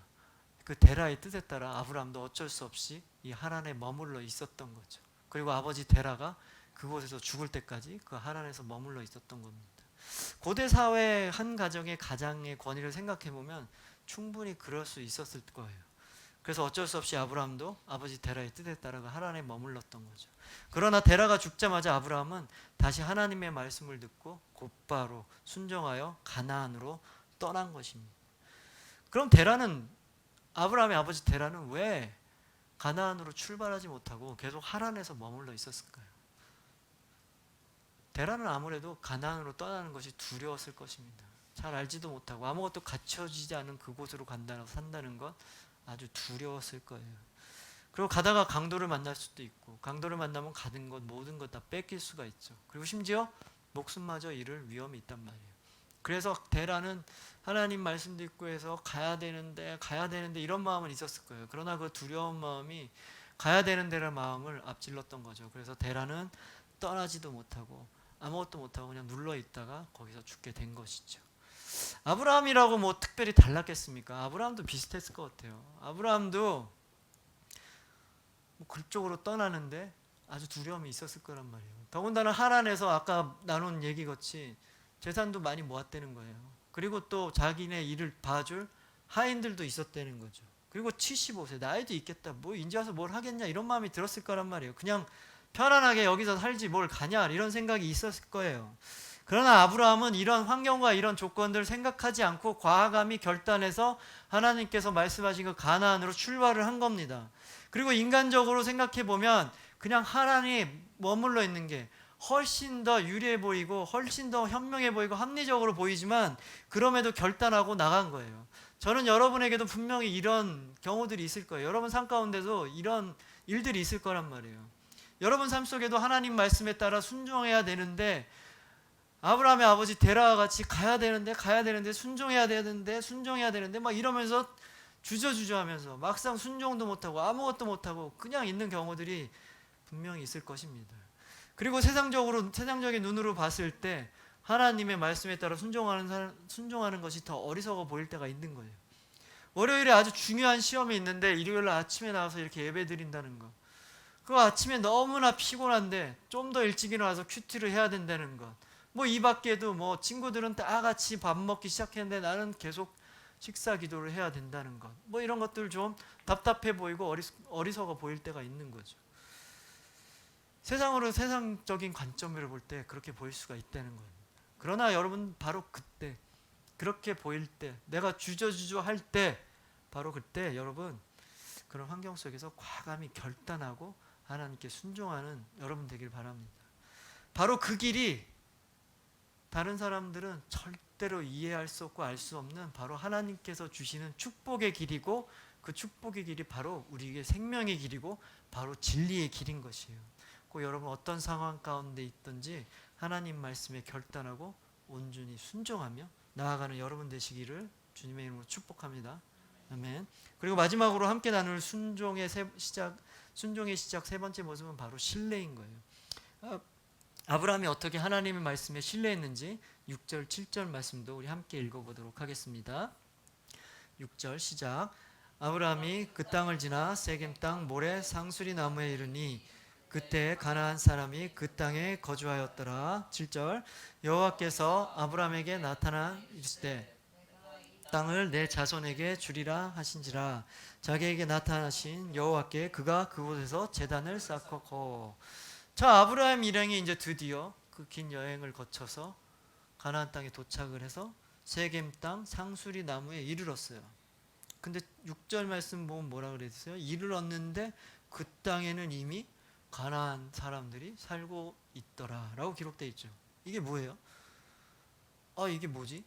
그 데라의 뜻에 따라 아브라함도 어쩔 수 없이 이 하란에 머물러 있었던 거죠. 그리고 아버지 데라가 그곳에서 죽을 때까지 그 하란에서 머물러 있었던 겁니다. 고대 사회 한 가정의 가장의 권위를 생각해 보면 충분히 그럴 수 있었을 거예요. 그래서 어쩔 수 없이 아브라함도 아버지 데라의 뜻에 따라 하란에 머물렀던 거죠. 그러나 데라가 죽자마자 아브라함은 다시 하나님의 말씀을 듣고 곧바로 순종하여 가나안으로 떠난 것입니다. 그럼 아브라함의 아버지 데라는 왜 가나안으로 출발하지 못하고 계속 하란에서 머물러 있었을까요? 데라는 아무래도 가나안으로 떠나는 것이 두려웠을 것입니다. 잘 알지도 못하고 아무것도 갖춰지지 않은 그곳으로 산다는 것 아주 두려웠을 거예요. 그리고 가다가 강도를 만날 수도 있고 강도를 만나면 가는 것 모든 것 다 뺏길 수가 있죠. 그리고 심지어 목숨마저 잃을 위험이 있단 말이에요. 그래서 데라는 하나님 말씀 듣고 해서 가야 되는데 이런 마음은 있었을 거예요. 그러나 그 두려운 마음이 가야 되는 데라는 마음을 앞질렀던 거죠. 그래서 데라는 떠나지도 못하고 아무것도 못하고 그냥 눌러 있다가 거기서 죽게 된 것이죠. 아브라함이라고 특별히 달랐겠습니까? 아브라함도 비슷했을 것 같아요. 아브라함도 그쪽으로 떠나는데 아주 두려움이 있었을 거란 말이에요. 더군다나 하란에서 아까 나눈 얘기 같이 재산도 많이 모았다는 거예요. 그리고 또 자기네 일을 봐줄 하인들도 있었다는 거죠. 그리고 75세 나이도 있겠다. 이제 와서 뭘 하겠냐 이런 마음이 들었을 거란 말이에요. 그냥 편안하게 여기서 살지 뭘 가냐 이런 생각이 있었을 거예요. 그러나 아브라함은 이런 환경과 이런 조건들을 생각하지 않고 과감히 결단해서 하나님께서 말씀하신 그 가나안으로 출발을 한 겁니다. 그리고 인간적으로 생각해 보면 그냥 하란에 머물러 있는 게 훨씬 더 유리해 보이고 훨씬 더 현명해 보이고 합리적으로 보이지만 그럼에도 결단하고 나간 거예요. 저는 여러분에게도 분명히 이런 경우들이 있을 거예요. 여러분 삶 가운데도 이런 일들이 있을 거란 말이에요. 여러분 삶 속에도 하나님 말씀에 따라 순종해야 되는데 아브라함의 아버지 데라와 같이 가야 되는데 순종해야 되는데 막 이러면서 주저주저 하면서 막상 순종도 못하고 아무것도 못하고 그냥 있는 경우들이 분명히 있을 것입니다. 그리고 세상적인 눈으로 봤을 때 하나님의 말씀에 따라 순종하는 것이 더 어리석어 보일 때가 있는 거예요. 월요일에 아주 중요한 시험이 있는데 일요일 아침에 나와서 이렇게 예배 드린다는 거. 그 아침에 너무나 피곤한데 좀 더 일찍 일어나서 큐티를 해야 된다는 것. 이 밖에도 친구들은 다 같이 밥 먹기 시작했는데 나는 계속 식사 기도를 해야 된다는 것. 이런 것들 좀 답답해 보이고 어리석어 보일 때가 있는 거죠. 세상적인 관점으로 볼 때 그렇게 보일 수가 있다는 겁니다. 그러나 여러분 바로 그때 그렇게 보일 때 내가 주저주저 할 때 바로 그때 여러분 그런 환경 속에서 과감히 결단하고 하나님께 순종하는 여러분 되길 바랍니다. 바로 그 길이 다른 사람들은 절대로 이해할 수 없고 알 수 없는 바로 하나님께서 주시는 축복의 길이고 그 축복의 길이 바로 우리에게 생명의 길이고 바로 진리의 길인 것이에요. 꼭 여러분 어떤 상황 가운데 있든지 하나님 말씀에 결단하고 온전히 순종하며 나아가는 여러분 되시기를 주님의 이름으로 축복합니다. 아멘. 그리고 마지막으로 함께 나눌 순종의 시작 세 번째 모습은 바로 신뢰인 거예요. 아브라함이 어떻게 하나님의 말씀에 신뢰했는지 6절, 7절 말씀도 우리 함께 읽어보도록 하겠습니다. 6절 시작. 아브라함이 그 땅을 지나 세겜 땅 모레 상수리 나무에 이르니 그때 가나안 사람이 그 땅에 거주하였더라. 7절. 여호와께서 아브라함에게 나타나 이르시되 땅을 내 자손에게 주리라 하신지라. 자기에게 나타나신 여호와께 그가 그곳에서 제단을 쌓고. 자, 아브라함 일행이 이제 드디어 그 긴 여행을 거쳐서 가나안 땅에 도착을 해서 세겜 땅 상수리 나무에 이르렀어요. 근데 6절 말씀 보면 뭐라 그랬어요? 이르렀는데 그 땅에는 이미 가나안 사람들이 살고 있더라라고 기록되어 있죠. 이게 뭐예요? 이게 뭐지?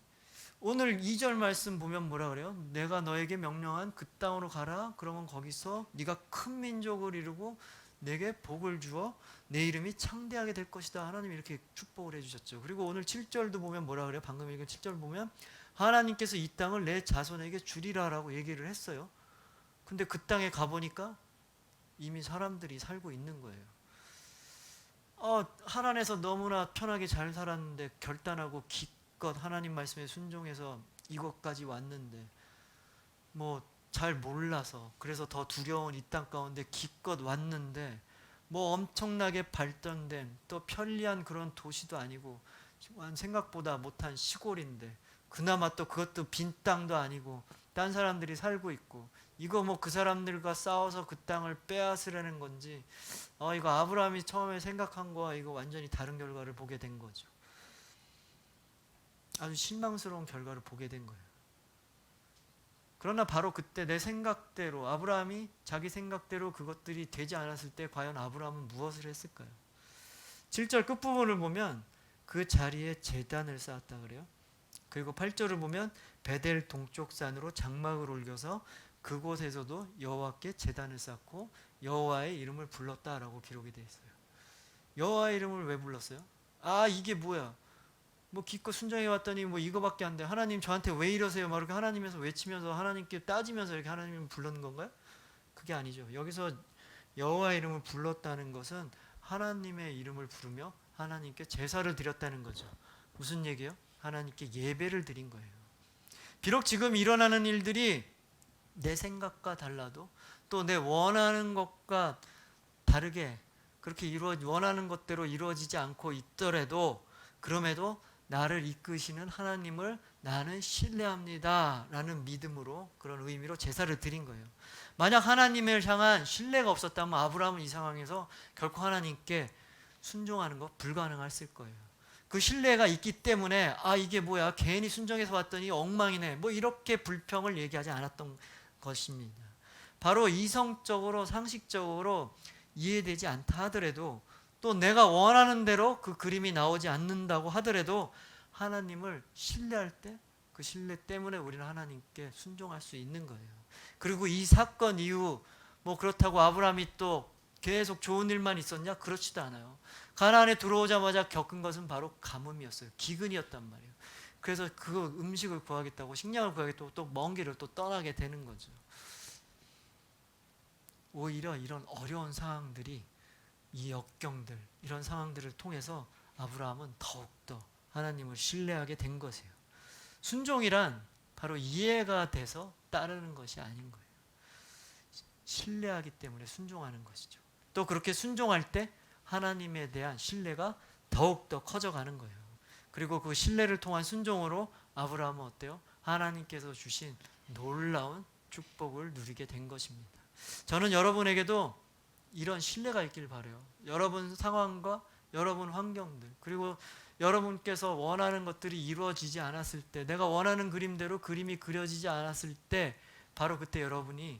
오늘 2절 말씀 보면 뭐라 그래요? 내가 너에게 명령한 그 땅으로 가라. 그러면 거기서 네가 큰 민족을 이루고 내게 복을 주어 내 이름이 창대하게 될 것이다. 하나님이 이렇게 축복을 해주셨죠. 그리고 오늘 7절도 보면 뭐라 그래요? 방금 읽은 7절 보면 하나님께서 이 땅을 내 자손에게 주리라라고 얘기를 했어요. 근데 그 땅에 가보니까 이미 사람들이 살고 있는 거예요. 하나님에서 너무나 편하게 잘 살았는데 결단하고 기껏 하나님 말씀에 순종해서 이것까지 왔는데 뭐 잘 몰라서 그래서 더 두려운 이 땅 가운데 기껏 왔는데 뭐 엄청나게 발전된 또 편리한 그런 도시도 아니고 생각보다 못한 시골인데 그나마 또 그것도 빈 땅도 아니고 딴 사람들이 살고 있고 이거 뭐 그 사람들과 싸워서 그 땅을 빼앗으려는 건지 이거 아브라함이 처음에 생각한 거와 이거 완전히 다른 결과를 보게 된 거죠. 아주 실망스러운 결과를 보게 된 거예요. 그러나 바로 그때 내 생각대로 아브라함이 자기 생각대로 그것들이 되지 않았을 때 과연 아브라함은 무엇을 했을까요? 7절 끝부분을 보면 그 자리에 제단을 쌓았다 그래요. 그리고 8절을 보면 베델 동쪽 산으로 장막을 옮겨서 그곳에서도 여호와께 제단을 쌓고 여호와의 이름을 불렀다라고 기록이 되어 있어요. 여호와의 이름을 왜 불렀어요? 이게 뭐야? 뭐 기껏 순종해 왔더니 뭐 이거밖에 안 돼. 하나님 저한테 왜 이러세요? 막 이렇게 하나님에서 외치면서 하나님께 따지면서 이렇게 하나님을 불렀는 건가요? 그게 아니죠. 여기서 여호와의 이름을 불렀다는 것은 하나님의 이름을 부르며 하나님께 제사를 드렸다는 거죠. 무슨 얘기예요? 하나님께 예배를 드린 거예요. 비록 지금 일어나는 일들이 내 생각과 달라도 또 내 원하는 것과 다르게 그렇게 원하는 것대로 이루어지지 않고 있더라도 그럼에도 나를 이끄시는 하나님을 나는 신뢰합니다 라는 믿음으로 그런 의미로 제사를 드린 거예요. 만약 하나님을 향한 신뢰가 없었다면 아브라함은 이 상황에서 결코 하나님께 순종하는 거 불가능했을 거예요. 그 신뢰가 있기 때문에 이게 뭐야 괜히 순종해서 왔더니 엉망이네 뭐 이렇게 불평을 얘기하지 않았던 것입니다. 바로 이성적으로 상식적으로 이해되지 않다 하더라도 또 내가 원하는 대로 그 그림이 나오지 않는다고 하더라도 하나님을 신뢰할 때 그 신뢰 때문에 우리는 하나님께 순종할 수 있는 거예요. 그리고 이 사건 이후 뭐 그렇다고 아브라함이 또 계속 좋은 일만 있었냐? 그렇지도 않아요. 가나안에 들어오자마자 겪은 것은 바로 가뭄이었어요. 기근이었단 말이에요. 그래서 그 음식을 구하겠다고 식량을 구하겠다고 또 먼 길을 또 떠나게 되는 거죠. 오히려 이런 어려운 상황들이 이 역경들 이런 상황들을 통해서 아브라함은 더욱더 하나님을 신뢰하게 된 것이에요. 순종이란 바로 이해가 돼서 따르는 것이 아닌 거예요. 신뢰하기 때문에 순종하는 것이죠. 또 그렇게 순종할 때 하나님에 대한 신뢰가 더욱더 커져가는 거예요. 그리고 그 신뢰를 통한 순종으로 아브라함은 어때요? 하나님께서 주신 놀라운 축복을 누리게 된 것입니다. 저는 여러분에게도 이런 신뢰가 있길 바라요. 여러분 상황과 여러분 환경들 그리고 여러분께서 원하는 것들이 이루어지지 않았을 때 내가 원하는 그림대로 그림이 그려지지 않았을 때 바로 그때 여러분이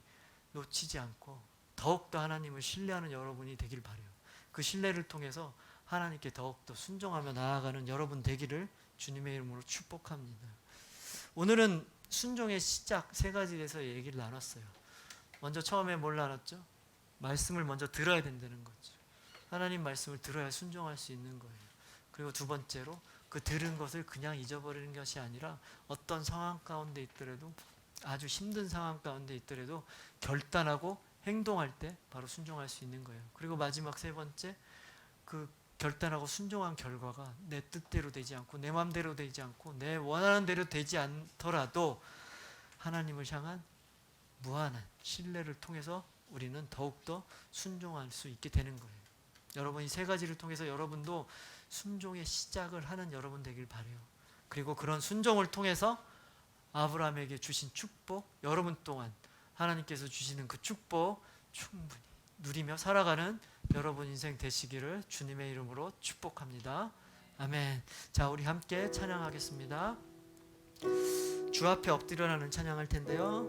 놓치지 않고 더욱더 하나님을 신뢰하는 여러분이 되길 바라요. 그 신뢰를 통해서 하나님께 더욱더 순종하며 나아가는 여러분 되기를 주님의 이름으로 축복합니다. 오늘은 순종의 시작 세 가지에 대해서 얘기를 나눴어요. 먼저 처음에 뭘 나눴죠? 말씀을 먼저 들어야 된다는 거죠. 하나님 말씀을 들어야 순종할 수 있는 거예요. 그리고 두 번째로 그 들은 것을 그냥 잊어버리는 것이 아니라 어떤 상황 가운데 있더라도 아주 힘든 상황 가운데 있더라도 결단하고 행동할 때 바로 순종할 수 있는 거예요. 그리고 마지막 세 번째, 그 결단하고 순종한 결과가 내 뜻대로 되지 않고 내 마음대로 되지 않고 내 원하는 대로 되지 않더라도 하나님을 향한 무한한 신뢰를 통해서 우리는 더욱더 순종할 수 있게 되는 거예요. 여러분, 이 세 가지를 통해서 여러분도 순종의 시작을 하는 여러분 되길 바라요. 그리고 그런 순종을 통해서 아브라함에게 주신 축복, 여러분 동안 하나님께서 주시는 그 축복 충분히 누리며 살아가는 여러분 인생 되시기를 주님의 이름으로 축복합니다. 아멘. 자, 우리 함께 찬양하겠습니다. 주 앞에 엎드려라는 찬양할 텐데요,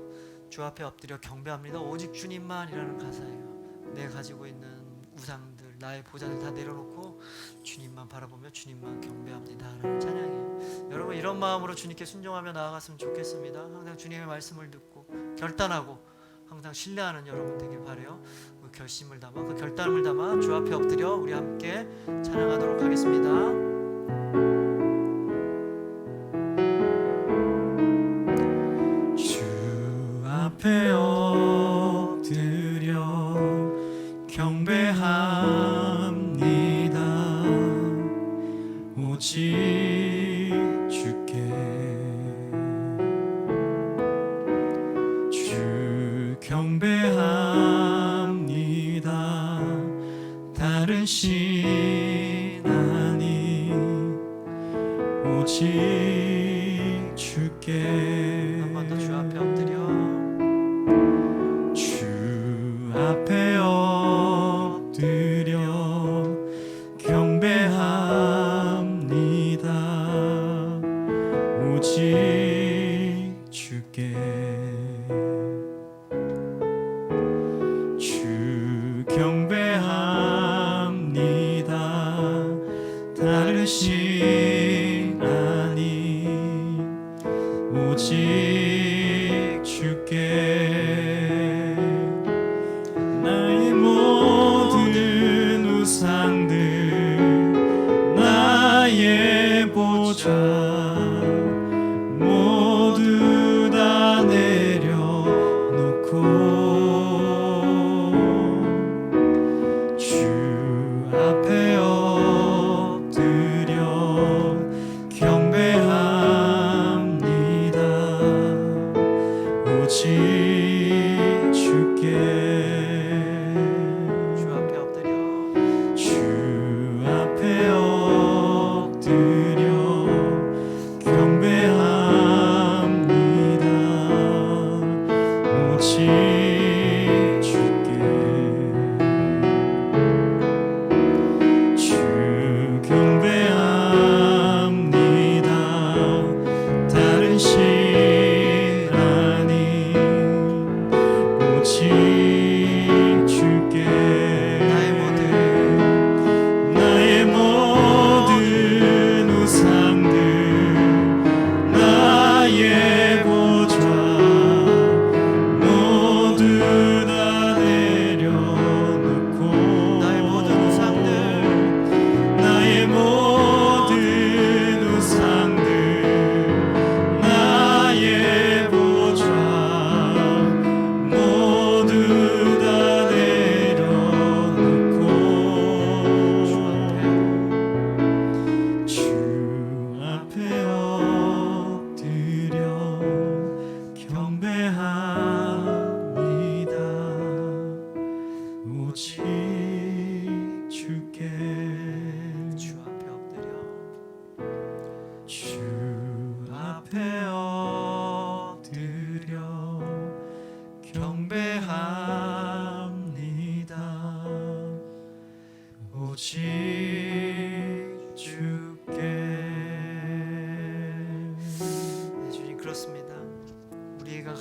주 앞에 엎드려 경배합니다. 오직 주님만이라는 가사예요. 내가 가지고 있는 우상들, 나의 보좌를 다 내려놓고 주님만 바라보며 주님만 경배합니다 라는 찬양이에요. 여러분, 이런 마음으로 주님께 순종하며 나아갔으면 좋겠습니다. 항상 주님의 말씀을 듣고 결단하고 항상 신뢰하는 여러분 되길 바라요. 그 결심을 담아, 그 결단을 담아 주 앞에 엎드려 우리 함께 찬양하도록 하겠습니다. 앞에 엎드려 경배합니다. 오직 주께 주 경배합니다. 다른 신 아닌 오직 주께. 한 번 더 주 앞에 엎드려 앞에 엎드려 경배합니다. 오직 주께 주 경배합니다. 다른 신 아닌 오직 주께. 나의 모든 우상들, 나의 보좌 모두 다 내려놓고 주 앞에 엎드려 경배합니다. 오직 주께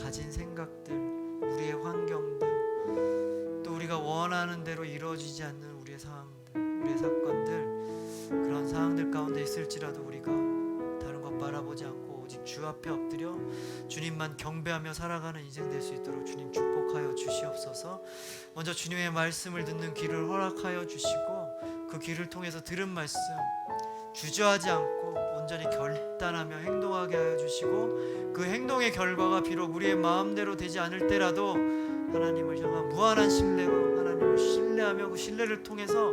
가진 생각들, 우리의 환경들, 또 우리가 원하는 대로 이루어지지 않는 우리의 상황들, 우리의 사건들, 그런 상황들 가운데 있을지라도 우리가 다른 것 바라보지 않고 오직 주 앞에 엎드려 주님만 경배하며 살아가는 인생 될 수 있도록 주님 축복하여 주시옵소서. 먼저 주님의 말씀을 듣는 귀를 허락하여 주시고 그 귀를 통해서 들은 말씀 주저하지 않고 온전히 결단하며 행동하게 하여 주시고, 그 행동의 결과가 비록 우리의 마음대로 되지 않을 때라도 하나님을 향한 무한한 신뢰로 하나님을 신뢰하며 그 신뢰를 통해서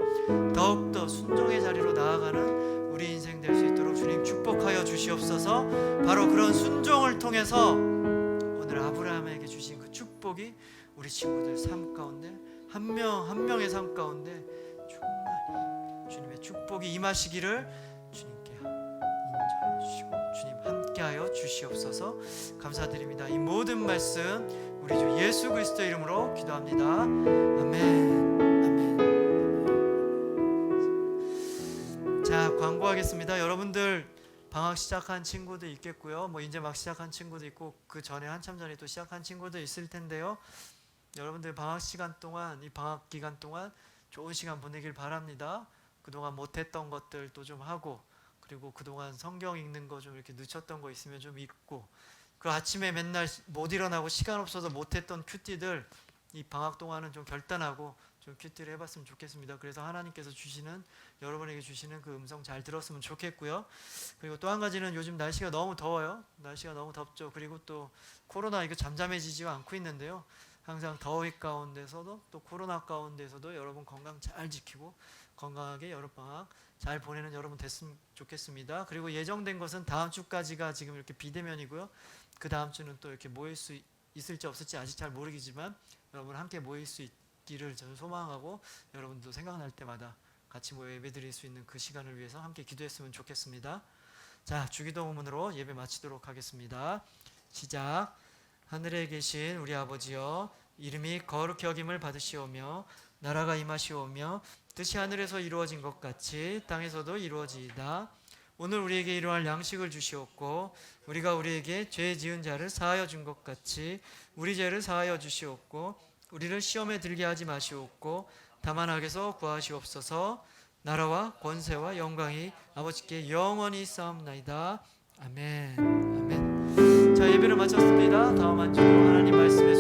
더욱더 순종의 자리로 나아가는 우리 인생 될 수 있도록 주님 축복하여 주시옵소서. 바로 그런 순종을 통해서 오늘 아브라함에게 주신 그 축복이 우리 친구들 삶 가운데 한 명 한 명의 삶 가운데 충만히 주님의 축복이 임하시기를 주님께 인정해 주시고 주님 함께하여 주시옵소서. 감사드립니다. 이 모든 말씀 우리 주 예수 그리스도의 이름으로 기도합니다. 아멘. 아멘. 자, 광고하겠습니다. 여러분들 방학 시작한 친구도 있겠고요. 뭐 이제 막 시작한 친구도 있고 그 전에 한참 전에 또 시작한 친구도 있을 텐데요. 여러분들 방학 시간 동안, 이 방학 기간 동안 좋은 시간 보내길 바랍니다. 그동안 못했던 것들도 좀 하고, 그리고 그동안 성경 읽는 거 좀 이렇게 늦췄던 거 있으면 좀 읽고, 그 아침에 맨날 못 일어나고 시간 없어서 못했던 큐티들 이 방학 동안은 좀 결단하고 좀 큐티를 해봤으면 좋겠습니다. 그래서 하나님께서 주시는, 여러분에게 주시는 그 음성 잘 들었으면 좋겠고요. 그리고 또 한 가지는 요즘 날씨가 너무 더워요. 날씨가 너무 덥죠. 그리고 또 코로나 이거 잠잠해지지 않고 있는데요. 항상 더위 가운데서도 또 코로나 가운데서도 여러분 건강 잘 지키고 건강하게 여름방학 잘 보내는 여러분 됐으면 좋겠습니다. 그리고 예정된 것은 다음 주까지가 지금 이렇게 비대면이고요. 그 다음 주는 또 이렇게 모일 수 있을지 없을지 아직 잘 모르겠지만 여러분 함께 모일 수 있기를 저는 소망하고, 여러분도 생각날 때마다 같이 모여 예배드릴 수 있는 그 시간을 위해서 함께 기도했으면 좋겠습니다. 자, 주기도문으로 예배 마치도록 하겠습니다. 시작. 하늘에 계신 우리 아버지여, 이름이 거룩히 여김을 받으시오며 나라가 임하시오며 뜻이 하늘에서 이루어진 것 같이 땅에서도 이루어지이다. 오늘 우리에게 일용할 양식을 주시옵고, 우리가 우리에게 죄 지은 자를 사하여 준 것 같이 우리 죄를 사하여 주시옵고, 우리를 시험에 들게 하지 마시옵고 다만 악에서 구하시옵소서. 나라와 권세와 영광이 아버지께 영원히 쌓옵나이다. 아멘. 아멘. 자, 예배를 마쳤습니다. 다음 한 주도 하나님 말씀에